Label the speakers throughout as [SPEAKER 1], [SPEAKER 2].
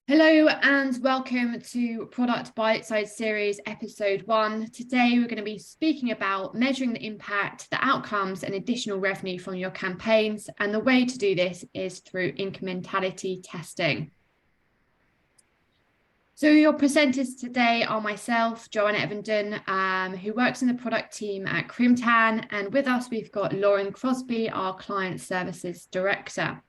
[SPEAKER 1] Hello and welcome to Product Bite-Size Series Episode 1. Today we're going to be speaking about measuring the impact, the outcomes and additional revenue from your campaigns, and the way to do this is through incrementality testing. So your presenters today are myself, Joanna Evenden, who works in the product team at Crimtan, and with us we've got Lauren Crosby, our Client Services Director.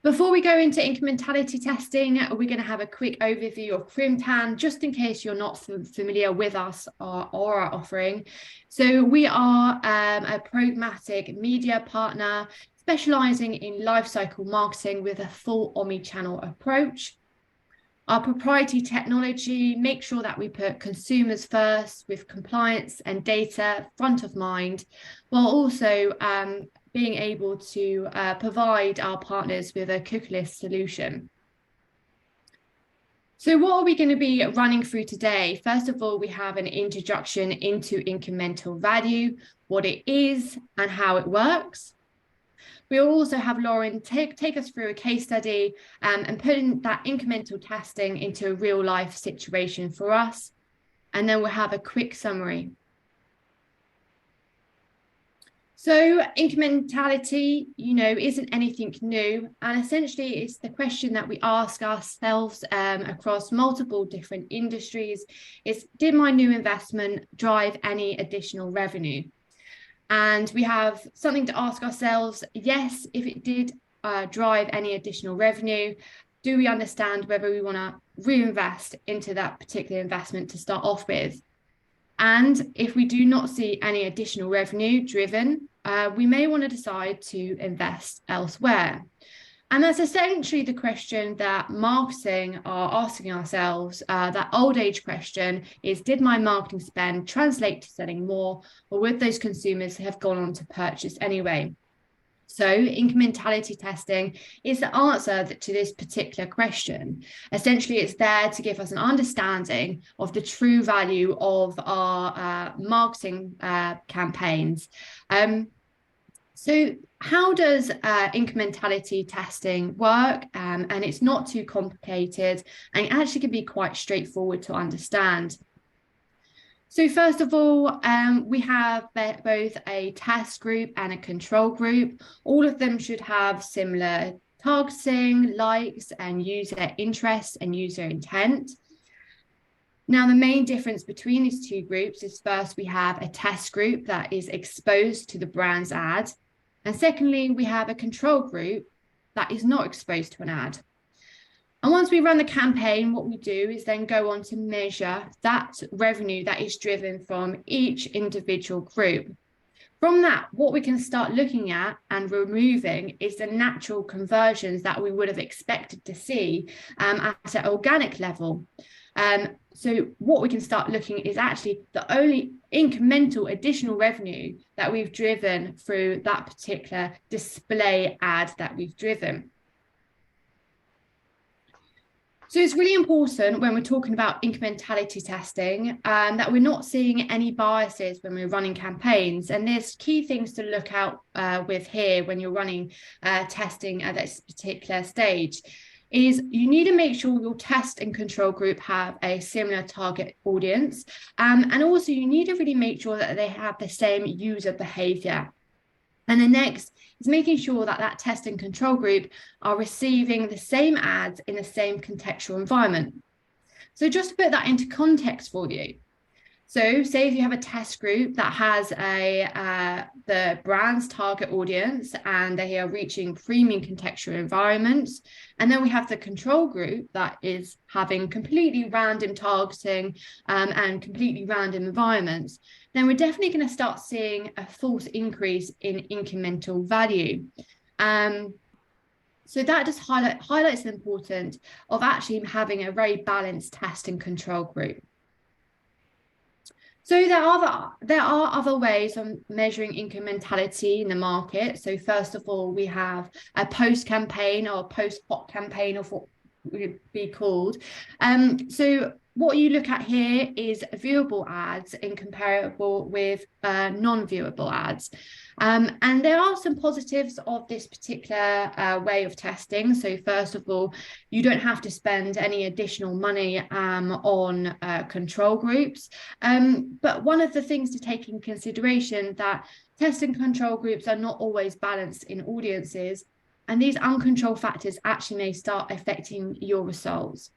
[SPEAKER 1] Before we go into incrementality testing, we're going to have a quick overview of Crimtan, just in case you're not familiar with us or our offering. So we are a programmatic media partner specializing in lifecycle marketing with a full omni-channel approach. Our proprietary technology makes sure that we put consumers first with compliance and data front of mind, while also being able to provide our partners with a cookieless solution. So what are we going to be running through today? First of all, we have an introduction into incremental value, what it is and how it works. We'll also have Lauren take us through a case study and putting that incremental testing into a real life situation for us. And then we'll have a quick summary. So incrementality, isn't anything new. And essentially it's the question that we ask ourselves across multiple different industries is, did my new investment drive any additional revenue? And we have something to ask ourselves, yes, if it did drive any additional revenue, do we understand whether we want to reinvest into that particular investment to start off with? And if we do not see any additional revenue driven, we may want to decide to invest elsewhere. And that's essentially the question that marketing are asking ourselves. That old age question is, did my marketing spend translate to selling more, or would those consumers have gone on to purchase anyway? So incrementality testing is the answer to this particular question. Essentially, it's there to give us an understanding of the true value of our marketing campaigns. So how does incrementality testing work? And it's not too complicated and it actually can be quite straightforward to understand. So first of all, we have both a test group and a control group. All of them should have similar targeting, likes, and user interest and user intent. Now, the main difference between these two groups is first, we have a test group that is exposed to the brand's ad. And secondly, we have a control group that is not exposed to an ad. And once we run the campaign, what we do is then go on to measure that revenue that is driven from each individual group. From that, what we can start looking at and removing is the natural conversions that we would have expected to see at an organic level. So what we can start looking at is actually the only incremental additional revenue that we've driven through that particular display ad that we've driven. So it's really important when we're talking about incrementality testing that we're not seeing any biases when we're running campaigns. And there's key things to look out with here when you're running testing at this particular stage. Is you need to make sure your test and control group have a similar target audience. And also you need to really make sure that they have the same user behavior. And the next is making sure that that test and control group are receiving the same ads in the same contextual environment. So just to put that into context for you. So say if you have a test group that has the brand's target audience and they are reaching premium contextual environments, and then we have the control group that is having completely random targeting and completely random environments, then we're definitely going to start seeing a false increase in incremental value. So that just highlights the importance of actually having a very balanced test and control group. So there are other ways of measuring incrementality in the market. So first of all, we have a post-campaign or post-hot campaign of what would be called. So what you look at here is viewable ads in comparable with non-viewable ads. And there are some positives of this particular way of testing. So first of all, you don't have to spend any additional money on control groups. But one of the things to take in consideration that test and control groups are not always balanced in audiences, and these uncontrolled factors actually may start affecting your results.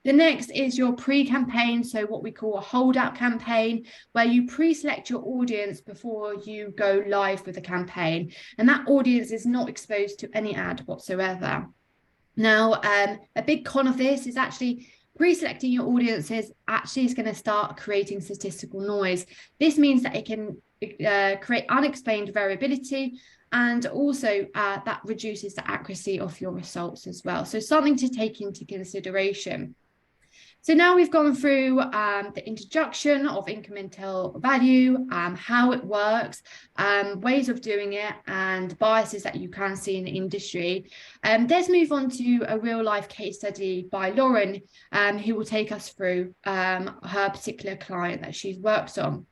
[SPEAKER 1] The next is your pre-campaign, so what we call a holdout campaign, where you pre-select your audience before you go live with the campaign, and that audience is not exposed to any ad whatsoever. Now, a big con of this is actually pre-selecting your audiences actually is going to start creating statistical noise. This means that it can create unexplained variability, and also that reduces the accuracy of your results as well. So something to take into consideration. So now we've gone through the introduction of incremental value, how it works, ways of doing it, and biases that you can see in the industry. Let's move on to a real life case study by Lauren, who will take us through her particular client that she's worked on.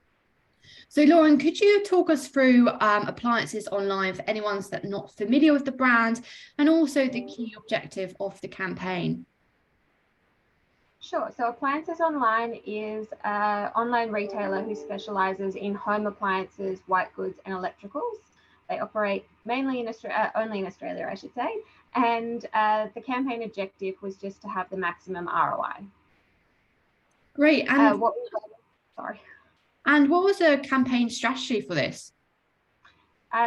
[SPEAKER 1] So Lauren, could you talk us through appliances online for anyone that's not familiar with the brand, and also the key objective of the campaign?
[SPEAKER 2] Sure. So Appliances Online is an online retailer who specializes in home appliances, white goods, and electricals. They operate mainly in Australia, only in Australia, I should say. And the campaign objective was just to have the maximum ROI.
[SPEAKER 1] Great. And
[SPEAKER 2] sorry.
[SPEAKER 1] And what was the campaign strategy for this?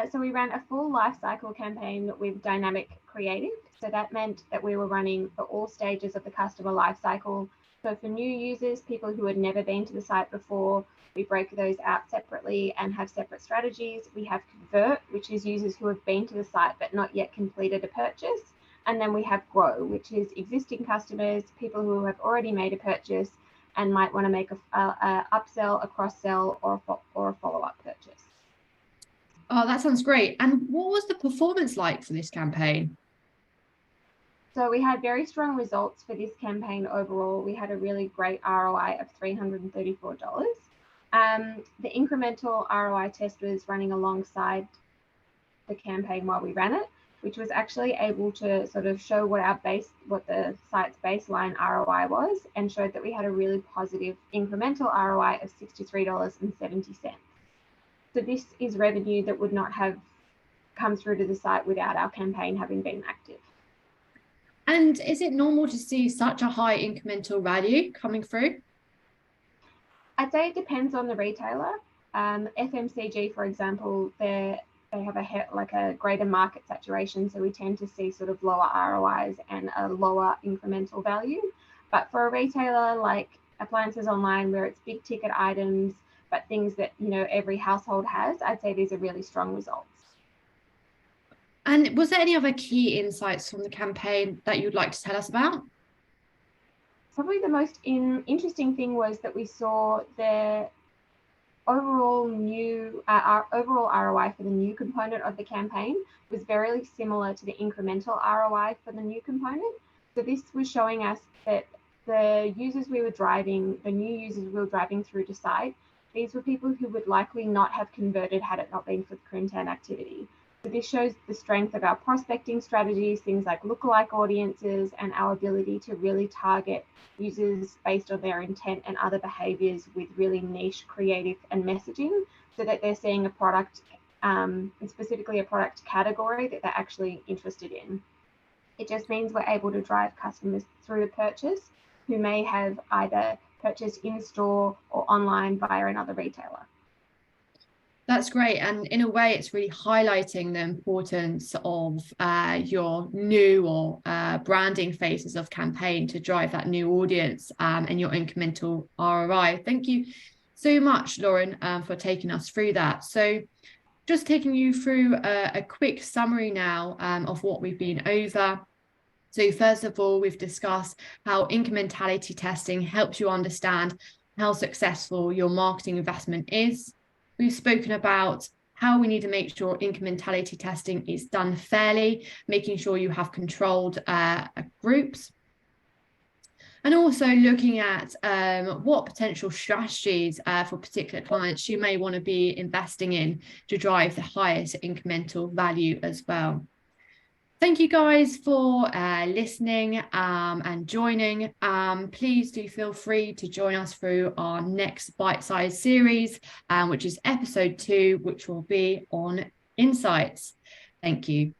[SPEAKER 2] So we ran a full life cycle campaign with dynamic creative. So that meant that we were running for all stages of the customer life cycle. So for new users, people who had never been to the site before, we break those out separately and have separate strategies. We have convert, which is users who have been to the site but not yet completed a purchase. And then we have grow, which is existing customers, people who have already made a purchase and might want to make a upsell, a cross-sell, or a follow-up purchase.
[SPEAKER 1] Oh, that sounds great. And what was the performance like for this campaign?
[SPEAKER 2] So we had very strong results for this campaign overall. We had a really great ROI of $334. The incremental ROI test was running alongside the campaign while we ran it, which was actually able to sort of show what the site's baseline ROI was, and showed that we had a really positive incremental ROI of $63.70. So this is revenue that would not have come through to the site without our campaign having been active.
[SPEAKER 1] And is it normal to see such a high incremental value coming through?
[SPEAKER 2] I'd say it depends on the retailer. FMCG, for example, they have a greater market saturation, so we tend to see sort of lower ROIs and a lower incremental value. But for a retailer like Appliances Online, where it's big ticket items, but things that every household has, I'd say these are really strong results.
[SPEAKER 1] And was there any other key insights from the campaign that you'd like to tell us about?
[SPEAKER 2] Probably the most interesting thing was that we saw the overall ROI for the new component of the campaign was very similar to the incremental ROI for the new component. So this was showing us that the new users we were driving through the site, these were people who would likely not have converted had it not been for the Crimtan activity. So this shows the strength of our prospecting strategies, things like lookalike audiences, and our ability to really target users based on their intent and other behaviors with really niche creative and messaging, so that they're seeing a product, and specifically a product category that they're actually interested in. It just means we're able to drive customers through the purchase who may have either purchased in store or online via another retailer.
[SPEAKER 1] That's great. And in a way, it's really highlighting the importance of your new or branding phases of campaign to drive that new audience and your incremental ROI. Thank you so much, Lauren, for taking us through that. So just taking you through a quick summary now of what we've been over. So first of all, we've discussed how incrementality testing helps you understand how successful your marketing investment is. We've spoken about how we need to make sure incrementality testing is done fairly, making sure you have controlled groups. And also looking at what potential strategies for particular clients you may want to be investing in to drive the highest incremental value as well. Thank you guys for listening and joining. Please do feel free to join us through our next bite-sized series, which is episode 2, which will be on insights. Thank you.